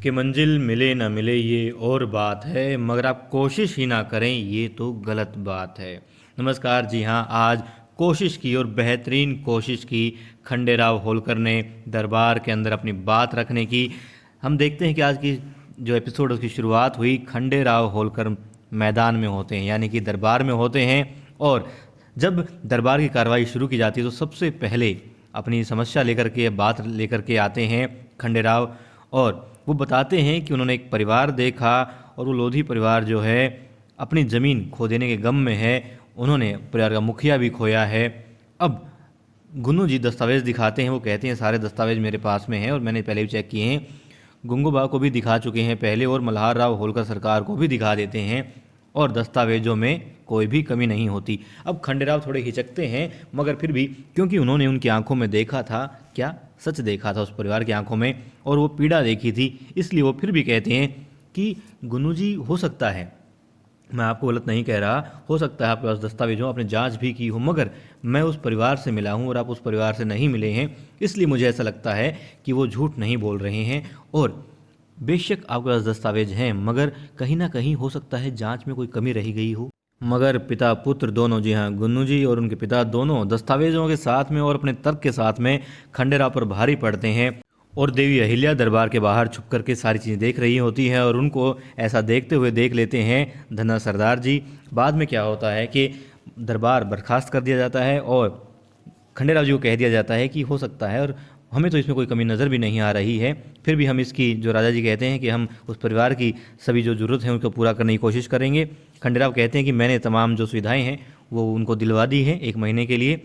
कि मंजिल मिले ना मिले ये और बात है, मगर आप कोशिश ही ना करें ये तो गलत बात है। नमस्कार, जी हाँ, आज कोशिश की और बेहतरीन कोशिश की खंडेराव होलकर ने दरबार के अंदर अपनी बात रखने की। हम देखते हैं कि आज की जो एपिसोड उसकी शुरुआत हुई, खंडेराव होलकर मैदान में होते हैं, यानी कि दरबार में होते हैं। और जब दरबार की कार्रवाई शुरू की जाती है तो सबसे पहले अपनी समस्या लेकर के, बात लेकर के आते हैं खंडेराव। और वो बताते हैं कि उन्होंने एक परिवार देखा और वो लोधी परिवार जो है अपनी ज़मीन खो देने के गम में है। उन्होंने परिवार का मुखिया भी खोया है। अब गुन्नू जी दस्तावेज़ दिखाते हैं, वो कहते हैं सारे दस्तावेज़ मेरे पास में हैं और मैंने पहले भी चेक किए हैं, गुंगूबा को भी दिखा चुके हैं पहले और मल्हार राव होलकर सरकार को भी दिखा देते हैं और दस्तावेजों में कोई भी कमी नहीं होती। अब खंडेराव थोड़े हिचकते हैं, मगर फिर भी क्योंकि उन्होंने उनकी आंखों में देखा था, क्या सच देखा था उस परिवार की आंखों में, और वो पीड़ा देखी थी, इसलिए वो फिर भी कहते हैं कि गुन्नू जी, हो सकता है, मैं आपको गलत नहीं कह रहा, हो सकता है आपके पास दस्तावेज हो, आपने जांच भी की हो, मगर मैं उस परिवार से मिला हूं और आप उस परिवार से नहीं मिले हैं, इसलिए मुझे ऐसा लगता है कि वो झूठ नहीं बोल रहे हैं। और बेशक आपके पास दस्तावेज हैं, मगर कहीं ना कहीं हो सकता है जांच में कोई कमी रह गई हो। मगर पिता पुत्र दोनों, जी हाँ, गुन्नू जी और उनके पिता दोनों दस्तावेजों के साथ में और अपने तर्क के साथ में खंडेराव पर भारी पड़ते हैं। और देवी अहिल्या दरबार के बाहर छुप करके सारी चीज़ें देख रही होती हैं और उनको ऐसा देखते हुए देख लेते हैं धना सरदार जी। बाद में क्या होता है कि दरबार बर्खास्त कर दिया जाता है और खंडेराव जी को कह दिया जाता है कि हो सकता है, और हमें तो इसमें कोई कमी नज़र भी नहीं आ रही है, फिर भी हम इसकी, जो राजा जी कहते हैं कि हम उस परिवार की सभी जो ज़रूरत है उनको पूरा करने की कोशिश करेंगे। खंडेराव कहते हैं कि मैंने तमाम जो सुविधाएं हैं वो उनको दिलवा दी है 1 महीने के लिए।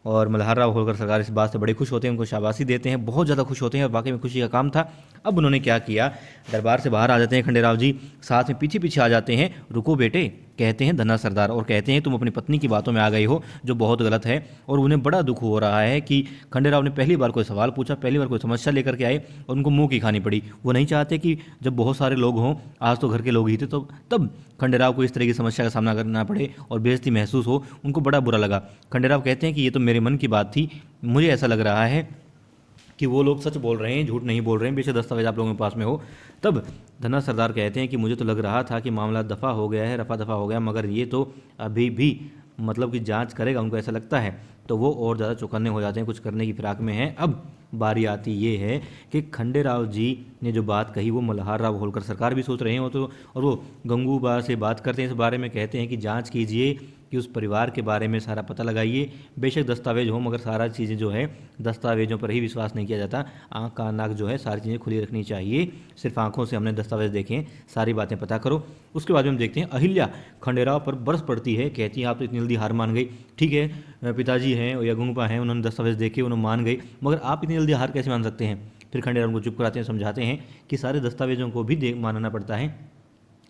और मल्हार राव होलकर सरकार इस बात से बड़े खुश होते हैं, उनको शाबाशी देते हैं, बहुत ज़्यादा खुश होते हैं और वाकई में खुशी का काम था। अब उन्होंने क्या किया, दरबार से बाहर आ जाते हैं खंडेराव जी, साथ में पीछे पीछे आ जाते हैं। रुको बेटे, कहते हैं धना सरदार, और कहते हैं तुम अपनी पत्नी की बातों में आ गई हो, जो बहुत गलत है। और उन्हें बड़ा दुख हो रहा है कि खंडेराव ने पहली बार कोई सवाल पूछा, पहली बार कोई समस्या लेकर के आए और उनको मुंह की खानी पड़ी। वो नहीं चाहते कि जब बहुत सारे लोग हों, आज तो घर के लोग ही थे, तो तब खंडेराव को इस तरह की समस्या का सामना करना पड़े और बेइज्जती महसूस हो, उनको बड़ा बुरा लगा। खंडेराव कहते हैं कि ये तो मेरे मन की बात थी, मुझे ऐसा लग रहा है कि वो लोग सच बोल रहे हैं, झूठ नहीं बोल रहे हैं, बेशक दस्तावेज आप लोगों के पास में हो। तब धना सरदार कहते हैं कि मुझे तो लग रहा था कि मामला दफ़ा हो गया है, रफा दफ़ा हो गया, मगर ये तो अभी भी मतलब कि जांच करेगा, उनको ऐसा लगता है। तो वो और ज़्यादा चौकन्ने हो जाते हैं, कुछ करने की फिराक में हैं। अब बारी आती ये है कि खंडेराव जी ने जो बात कही वो मल्हार राव होलकर सरकार भी सोच रहे हैं, तो और वो गंगूबा से बात करते हैं इस बारे में, कहते हैं कि जांच कीजिए कि उस परिवार के बारे में सारा पता लगाइए, बेशक दस्तावेज हो, मगर सारा चीज़ें जो है दस्तावेजों पर ही विश्वास नहीं किया जाता, आँख कान नाक जो है सारी चीज़ें खुली रखनी चाहिए। सिर्फ आंखों से हमने दस्तावेज देखें, सारी बातें पता करो। उसके बाद में हम देखते हैं अहिल्या खंडेराव पर बरस पड़ती है, कहती है आप तो इतनी जल्दी हार मान गई, ठीक है पिताजी हैं या गुंगपा हैं, उन्होंने दस्तावेज देखे, उन्होंने मान गई, मगर आप इतनी जल्दी हार कैसे मान सकते हैं। फिर खंडेराव उनको चुप कराते हैं, समझाते हैं कि सारे दस्तावेजों को भी मानना पड़ता है।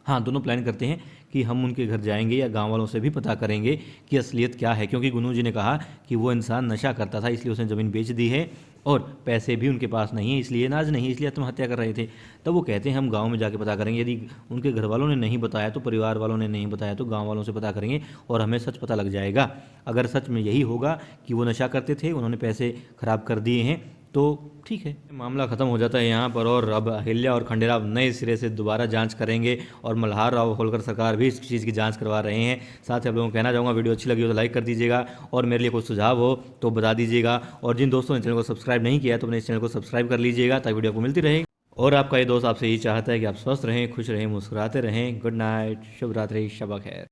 हाँ, दोनों प्लान करते हैं कि हम उनके घर जाएंगे या गांव वालों से भी पता करेंगे कि असलियत क्या है, क्योंकि गुन्नू जी ने कहा कि वो इंसान नशा करता था, इसलिए उसने ज़मीन बेच दी है और पैसे भी उनके पास नहीं है, इसलिए नाज नहीं, इसलिए आत्महत्या कर रहे थे। तब वो कहते हैं हम गांव में जाके पता करेंगे, यदि उनके घर वालों ने नहीं बताया तो, परिवार वालों ने नहीं बताया तो गाँव वालों से पता करेंगे और हमें सच पता लग जाएगा। अगर सच में यही होगा कि वो नशा करते थे, उन्होंने पैसे खराब कर दिए हैं, तो ठीक है, मामला ख़त्म हो जाता है यहाँ पर। और अब अहिल्या और खंडेराव नए सिरे से दोबारा जांच करेंगे और मल्हार राव होलकर सरकार भी इस चीज़ की जांच करवा रहे हैं। साथ ही आप लोगों को कहना चाहूँगा, वीडियो अच्छी लगी हो तो लाइक कर दीजिएगा और मेरे लिए कोई सुझाव हो तो बता दीजिएगा। और जिन दोस्तों ने चैनल को सब्सक्राइब नहीं किया तो अपने इस चैनल को सब्सक्राइब कर लीजिएगा ताकि वीडियो आपको मिलती रहे। और आपका ये दोस्त आपसे यही चाहता है कि आप स्वस्थ रहें, खुश रहें, मुस्कुराते रहें। गुड नाइट, शुभ रात्रि, शब खैर।